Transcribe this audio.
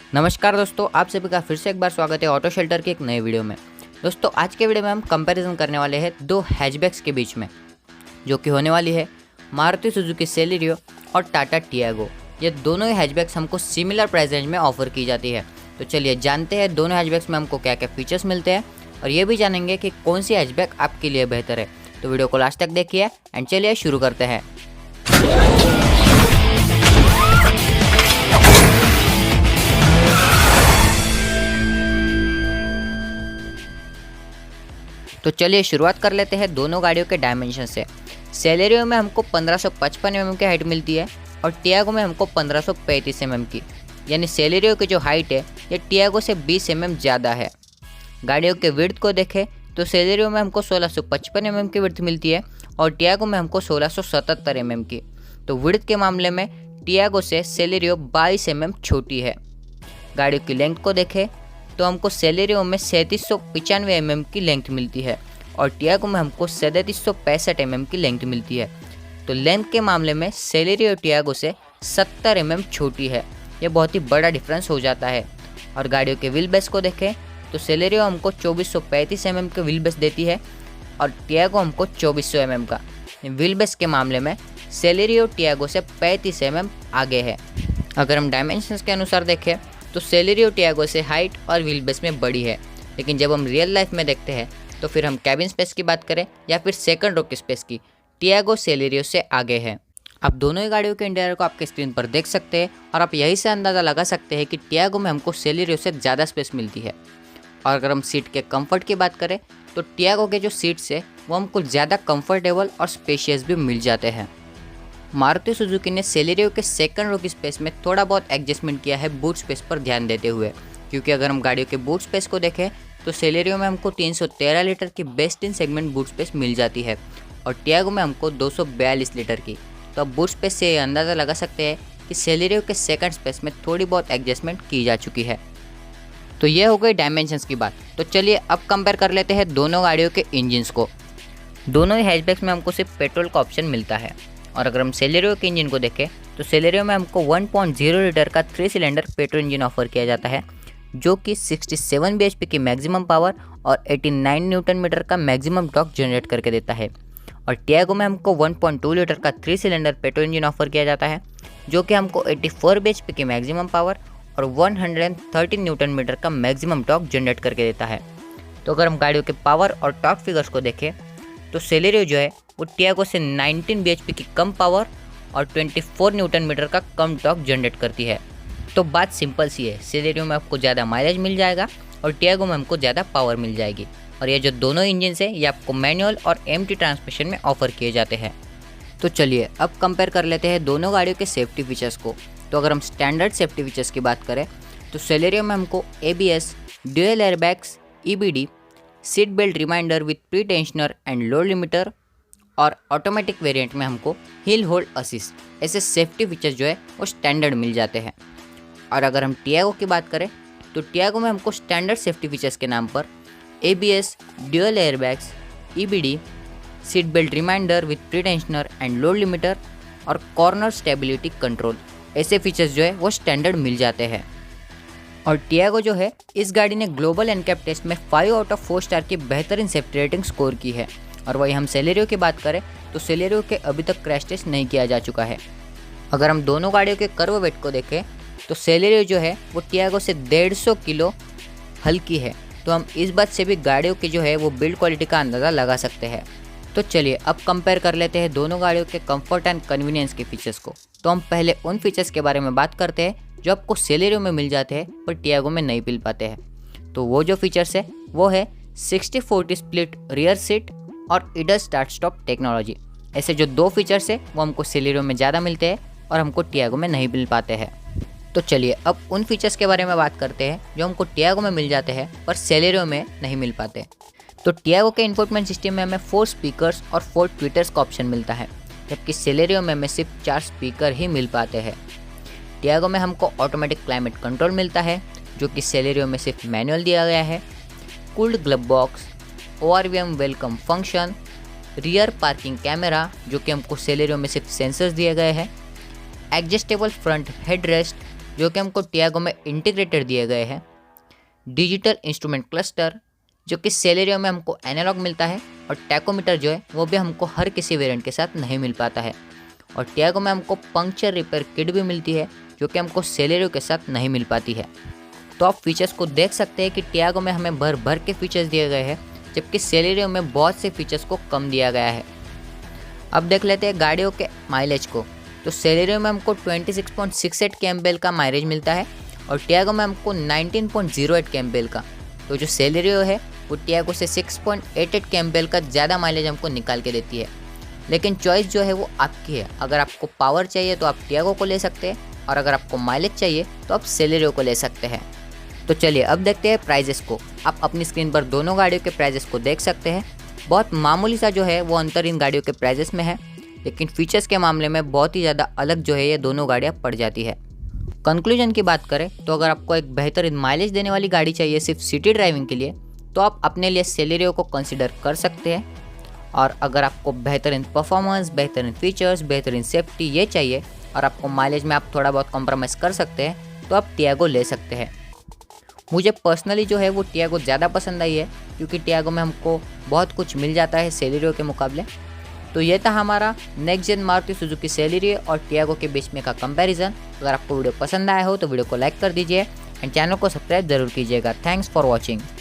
नमस्कार दोस्तों, आप सभी का फिर से एक बार स्वागत है ऑटो शेल्टर के एक नए वीडियो में। दोस्तों, आज के वीडियो में हम कंपैरिजन करने वाले हैं दो हैचबैक्स के बीच में, जो कि होने वाली है मारुति सुजुकी सेलेरियो और टाटा टियागो। ये दोनों ही हैचबैक्स हमको सिमिलर प्राइस रेंज में ऑफर की जाती है। तो चलिए जानते हैं दोनों हैचबैक्स में हमको क्या क्या फीचर्स मिलते हैं और ये भी जानेंगे कि कौन सी हैचबैक आपके लिए बेहतर है। तो वीडियो को लास्ट तक देखिए एंड चलिए शुरू करते हैं। तो चलिए शुरुआत कर लेते हैं दोनों गाड़ियों के डायमेंशन से। सेलेरियो में हमको 1555 mm की हाइट मिलती है और टियागो में हमको 1535 mm की, यानी सेलेरियो की जो हाइट है ये टियागो से 20 mm ज़्यादा है। गाड़ियों के विड्थ को देखें तो सेलेरियो में हमको 1655 mm की विड्थ मिलती है और टियागो में हमको 1677 mm की। तो विड्थ के मामले में टियागो से सेलेरियो 22 mm छोटी है। गाड़ियों की लेंथ को देखें तो हमको सेलेरियो में 3795 mm की लेंथ मिलती है और टियागो में हमको 3765 mm की लेंथ मिलती है। तो लेंथ के मामले में सेलेरियो टियागो से 70 mm छोटी है। ये बहुत ही बड़ा डिफरेंस हो जाता है। और गाड़ियों के व्हील बेस को देखें तो सेलेरियो हमको 2435 mm के व्हील बेस देती है और टियागो हमको 2400 mm का। व्हील बेस के मामले में सेलेरियो टियागो से 35 mm आगे है। अगर हम डायमेंशंस के अनुसार देखें तो सेलेरियो टियागो से हाइट और व्हील बेस में बड़ी है, लेकिन जब हम रियल लाइफ में देखते हैं तो फिर हम कैबिन स्पेस की बात करें या फिर सेकंड रो की स्पेस की, टियागो सेलेरियो से आगे है। आप दोनों ही गाड़ियों के इंटीरियर को आपके स्क्रीन पर देख सकते हैं और आप यही से अंदाज़ा लगा सकते हैं कि टियागो में हमको सेलेरियो से ज़्यादा स्पेस मिलती है। और अगर हम सीट के कंफर्ट की बात करें तो टियागो के जो सीट्स है वो हमको ज़्यादा कंफर्टेबल और स्पेशियस भी मिल जाते हैं। मारुति सुजुकी ने सेलेरियो के सेकंड रो की स्पेस में थोड़ा बहुत एडजस्टमेंट किया है बूट स्पेस पर ध्यान देते हुए, क्योंकि अगर हम गाड़ियों के बूट स्पेस को देखें तो सेलेरियो में हमको 313 लीटर की best in segment boot space मिल जाती है और टियागो में हमको 242 लीटर की। तो अब बूट स्पेस से ये अंदाज़ा लगा सकते हैं कि सेलेरियो के सेकंड स्पेस में थोड़ी बहुत एडजस्टमेंट की जा चुकी है। तो ये हो गई डायमेंशंस की बात। तो चलिए अब कंपेयर कर लेते हैं दोनों गाड़ियों के इंजन्स को। दोनों ही हैचबैक्स में हमको सिर्फ पेट्रोल का ऑप्शन मिलता है। और अगर हम सेलेरियो के इंजन को देखें तो सेलेरियो में हमको 1.0 लीटर का 3 सिलेंडर पेट्रोल इंजन ऑफर किया जाता है, जो कि 67 bhp की मैक्सिमम पावर और 89 न्यूटन मीटर का मैक्सिमम टॉर्क जनरेट करके देता है। और टियागो में हमको 1.2 लीटर का 3 सिलेंडर पेट्रोल इंजन ऑफर किया जाता है, जो कि हमको 84 bhp की मैक्सिमम पावर और 113 न्यूटन मीटर का मैक्सिमम टॉर्क जनरेट करके देता है। तो अगर हम गाड़ियों के पावर और टॉर्क फिगर्स को देखें तो सेलेरियो जो है वो टियागो से 19 bhp की कम पावर और 24 न्यूटन मीटर का कम टॉर्क जनरेट करती है। तो बात सिंपल सी है, सेलेरियो में आपको ज़्यादा माइलेज मिल जाएगा और टियागो में हमको ज़्यादा पावर मिल जाएगी। और ये जो दोनों इंजन है ये आपको मैनुअल और एम्प्टी ट्रांसमिशन में ऑफर किए जाते हैं। तो चलिए अब कंपेयर कर लेते हैं दोनों गाड़ियों के सेफ्टी फीचर्स को। तो अगर हम स्टैंडर्ड सेफ्टी फीचर्स की बात करें तो सेलेरियो में हमको ABS, dual airbags, EBD, seat belt reminder with pre tensioner and load limiter और ऑटोमेटिक वेरिएंट में हमको हिल होल्ड असिस्ट, ऐसे सेफ्टी फीचर्स जो है वो स्टैंडर्ड मिल जाते हैं। और अगर हम टियागो की बात करें तो टियागो में हमको स्टैंडर्ड सेफ्टी फीचर्स के नाम पर ABS, dual airbags, EBD, seat belt reminder with pre tensioner and load limiter और कॉर्नर स्टेबिलिटी कंट्रोल, ऐसे फीचर्स जो है वो स्टैंडर्ड मिल जाते हैं। और टियागो जो है इस गाड़ी ने ग्लोबल एनकैप टेस्ट में 5 आउट ऑफ 4 स्टार की बेहतरीन सेफ्टी रेटिंग स्कोर की है। और वही हम सेलेरियो की बात करें तो सेलेरियो के अभी तक क्रैश टेस्ट नहीं किया जा चुका है। अगर हम दोनों गाड़ियों के कर्व वेट को देखें तो सेलेरियो जो है वो टियागो से 150 किलो हल्की है। तो हम इस बात से भी गाड़ियों की जो है वो बिल्ड क्वालिटी का अंदाज़ा लगा सकते हैं। तो चलिए अब कंपेयर कर लेते हैं दोनों गाड़ियों के कंफर्ट एंड कन्वीनियंस के फीचर्स को। तो हम पहले उन फीचर्स के बारे में बात करते हैं जो आपको सेलेरियो में मिल जाते हैं पर टियागो में नहीं मिल पाते हैं। तो वो जो फीचर्स है वो है 60-40 स्प्लिट रियर सीट और इडर स्टार्ट स्टॉप टेक्नोलॉजी। ऐसे जो दो फीचर्स है वो हमको सेलेरियो में ज़्यादा मिलते हैं और हमको टियागो में नहीं मिल पाते हैं। तो चलिए अब उन फीचर्स के बारे में बात करते हैं जो हमको टियागो में मिल जाते हैं पर सेलेरियो में नहीं मिल पाते। तो टियागो के इंफोटेनमेंट सिस्टम में हमें 4 स्पीकर्स और 4 ट्विटर्स का ऑप्शन मिलता है, जबकि सेलेरियो में हमें सिर्फ 4 स्पीकर ही मिल पाते हैं। टियागो में हमको ऑटोमेटिक क्लाइमेट कंट्रोल मिलता है, जो कि सेलेरियो में सिर्फ मैनुअल दिया गया है। Cooled glove box, ORVM welcome function, rear parking camera जो कि हमको सेलेरियो में सिर्फ सेंसर्स दिए गए हैं, एडजस्टेबल फ्रंट हेडरेस्ट, जो कि हमको टियागो में इंटीग्रेटेड दिए गए हैं। डिजिटल इंस्ट्रूमेंट क्लस्टर जो कि सेलेरियो में हमको एनालॉग मिलता है, और टैकोमीटर जो है वो भी हमको हर किसी वेरिएंट के साथ नहीं मिल पाता है। और टियागो में हमको पंक्चर रिपेयर किट भी मिलती है जो कि हमको सेलेरियो के साथ नहीं मिल पाती है। तो आप फीचर्स को देख सकते हैं कि टियागो में हमें भर भर के फीचर्स दिए गए हैं, जबकि सेलेरियो में बहुत से फीचर्स को कम दिया गया है। अब देख लेते हैं गाड़ियों के माइलेज को। तो सेलेरियो में हमको 26.68 kmpl का माइलेज मिलता है, और टियागो में हमको 19.08 kmpl का। तो जो सेलेरियो है वो टियागो से 6.88 kmpl का ज़्यादा माइलेज हमको निकाल के देती है। लेकिन चॉइस जो है वो आपकी है। अगर आपको पावर चाहिए तो आप टियागो को ले सकते हैं, और अगर आपको माइलेज चाहिए तो आप सेलेरियो को ले सकते हैं। तो चलिए अब देखते हैं प्राइजेस को। आप अपनी स्क्रीन पर दोनों गाड़ियों के प्राइजेस को देख सकते हैं। बहुत मामूली सा जो है वो अंतर इन गाड़ियों के प्राइजेस में है, लेकिन फीचर्स के मामले में बहुत ही ज़्यादा अलग जो है ये दोनों गाड़ियाँ पड़ जाती है। कंक्लूजन की बात करें तो अगर आपको एक बेहतरीन माइलेज देने वाली गाड़ी चाहिए सिर्फ सिटी ड्राइविंग के लिए, तो आप अपने लिए सेलेरियो को कंसिडर कर सकते हैं। और अगर आपको बेहतरीन परफॉर्मेंस, बेहतरीन फीचर्स, बेहतरीन सेफ्टी ये चाहिए, और आपको माइलेज में आप थोड़ा बहुत कॉम्प्रोमाइज़ कर सकते हैं, तो आप टियागो ले सकते हैं। मुझे पर्सनली जो है वो टियागो ज़्यादा पसंद आई है, क्योंकि टियागो में हमको बहुत कुछ मिल जाता है सेलेरियो के मुकाबले। तो ये था हमारा next gen Maruti Suzuki Celerio और टियागो के बीच में का कंपैरिजन। अगर आपको वीडियो पसंद आया हो तो वीडियो को लाइक कर दीजिए, एंड चैनल को सब्सक्राइब जरूर कीजिएगा। Thanks for watching.